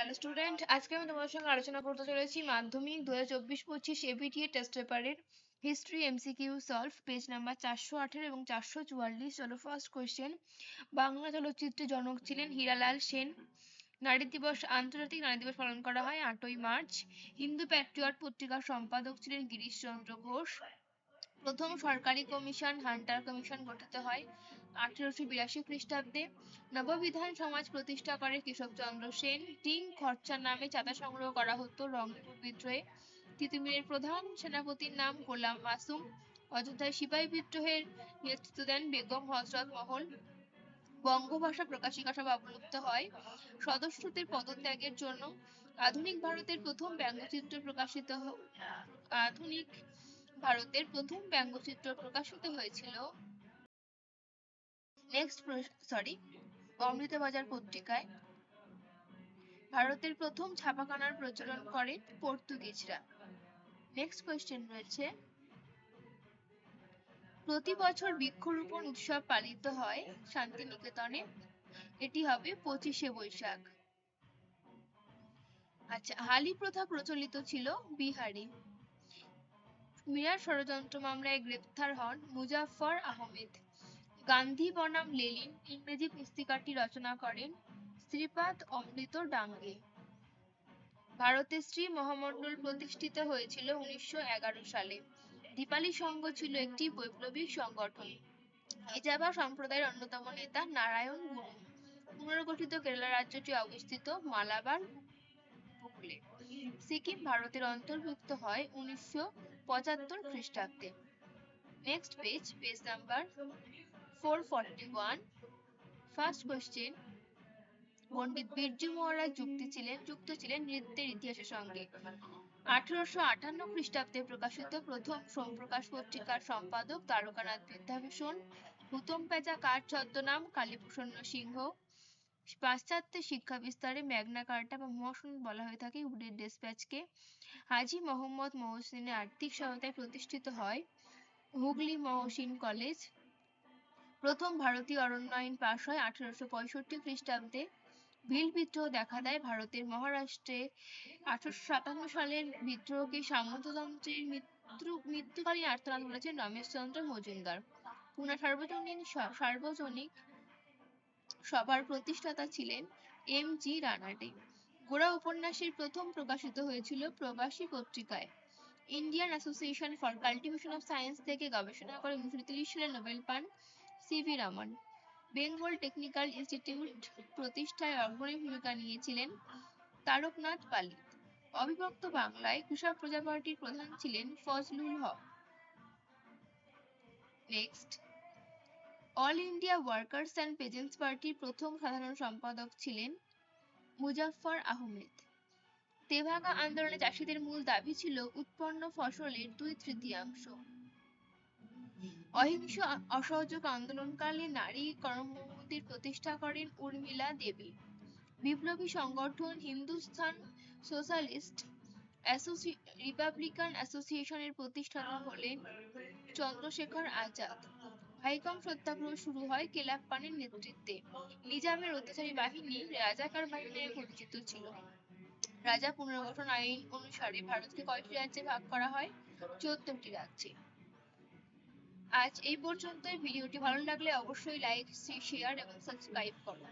Hello student, আজকে আমি তোমাদের সঙ্গে আলোচনা করতে চলেছি মাধ্যমিক 2024-25 এবিটিএ টেস্ট পেপারের history MCQ solve page number 418 এবং 444। চলো ফার্স্ট কোয়েশ্চেন। বাংলা চলচ্চিত্রের জনক ছিলেন হীরালাল সেন। নারী দিবস, আন্তর্জাতিক নারী দিবস পালন করা হয় 8ই মার্চ। হিন্দু প্যাট্রিয়ট পত্রিকার সম্পাদক ছিলেন গিরিশচন্দ্র ঘোষ। প্রথম সরকারি কমিশন হান্টার কমিশন গঠিত হয় 1882 খ্রিস্টাব্দে। নববিধান সমাজ প্রতিষ্ঠা করে কেশবচন্দ্র সেন। টিং খরচা নামে চাঁদা সংগ্রহ করা হতো রংপুর বিদ্রোহে। তিতুমিরের প্রধান সেনাপতির নাম গোলাম মাসুম। অযোধ্যায় সিপাহী বিদ্রোহের নেতৃত্ব দেন বেগম হযরত মহল। বঙ্গভাষা প্রকাশিকা সভা অবলুপ্ত হয় সদস্যদের পদত্যাগের জন্য। আধুনিক ভারতের প্রথম ব্যঙ্গচিত্র প্রকাশিত হয়েছিল অমৃতবাজার পত্রিকায়। ভারতের প্রথম ছাপাখানার প্রচলন করে পর্তুগিজরা। নেক্সট কোয়েশ্চেন রয়েছে, প্রতি বছর বৃক্ষরোপণ উৎসব পালিত হয় শান্তিনিকেতনে। এটি হবে 25শে বৈশাখ। আচ্ছা, হালি প্রথা প্রচলিত ছিল বিহারে। মিরার ষড়যন্ত্র মামলায় গ্রেপ্তার হন মুজাফফর আহমেদ। গান্ধী বনাম লেনিন ইংরেজি পুস্তিকাটি রচনা করেন শ্রীপাদ অমৃত ডাঙ্গে। ভারতে শ্রী মহামণ্ডল প্রতিষ্ঠিত হয়েছিল 1911 সালে। দীপালি সংঘ ছিল একটি বৈপ্লবিক সংগঠন। এজাবা সম্প্রদায়ের অন্যতম নেতা নারায়ণ গুরু। পুনর্গঠিত কেরালা রাজ্যটি অবস্থিত মালাবার উপকূলে। সিকিম ভারতের অন্তর্ভুক্ত হয় 1975 খ্রিস্টাব্দে। Next page number 441। First question, Pandit Birju Maharaj যুক্ত ছিলেন নৃত্যের ইতিহাসের সঙ্গে। 1858 খ্রিস্টাব্দে প্রকাশিত প্রথম সোমপ্রকাশ পত্রিকার সম্পাদক দ্বারকানাথ বিদ্যাভূষণ। হুতম পেঁচা কার ছদ্মনাম কালীপ্রসন্ন সিংহ। পাশ্চাত্যে শিক্ষা বিস্তারে ম্যাগনা কার্টা বা মহাসনদ বলা হয়ে থাকে উডের ডেসপ্যাচকে। হাজী মোহাম্মদ মহসিনের আর্থিক সহায়তায় প্রতিষ্ঠিত হয় হুগলি মহসিন কলেজ। প্রথম ভারতীয় অরণ্য আইন পাশ হয় 1865 খ্রিস্টাব্দে। ভিল বিদ্রোহ দেখা দেয় ভারতের মহারাষ্ট্রে। 1857 সালের বিদ্রোহকে সামন্ততন্ত্রের মৃত্যুকালীন আর্তনাদ বলেছেন রমেশচন্দ্র মজুমদার। পুনা সার্বজনিক সভার প্রতিষ্ঠাতা ছিলেন এম.জি. রানাডে। গোরা উপন্যাসের প্রথম প্রকাশিত হয়েছিল প্রবাসী পত্রিকায়। Indian association for cultivation of science থেকে গবেষণা করে 1930 সালে নোবেল পান CV. Ramon. Bengal technical institute প্রতিষ্ঠায় অগ্রণী ভূমিকা নিয়েছিলেন তারকনাথ পালিত। অবিভক্ত বাংলায় কৃষক প্রজা পার্টির প্রধান ছিলেন Fazlul Haq. Next, all India workers and peasants পার্টির প্রথম সাধারণ সম্পাদক ছিলেন মুজাফফর আহমেদ। তেভাগা আন্দোলনে চাষীদের মূল দাবি ছিল উৎপন্ন ফসলের 2/3। অহিংস অসহযোগ আন্দোলনকালে নারী কর্মসূচির প্রতিষ্ঠা করেন উর্মিলা দেবী। বিপ্লবী সংগঠন হিন্দুস্তান সোশ্যালিস্ট রিপাবলিকান অ্যাসোসিয়েশনের প্রতিষ্ঠাতা হলেন চন্দ্রশেখর আজাদ। ভাইকম সত্যাগ্রহ শুরু হয় কেলাপ্পানের নেতৃত্বে। নিজামের অত্যাচারী বাহিনী রাজাকার বাহিনী নামে পরিচিত ছিল। রাজা পুনর্গঠন আইন অনুসারে ভারতকে কয়টি রাজ্যে ভাগ করা হয়? 14টি রাজ্যে। আজ এই পর্যন্তই। ভিডিওটি ভালো লাগলে অবশ্যই লাইক, শেয়ার এবং সাবস্ক্রাইব করো।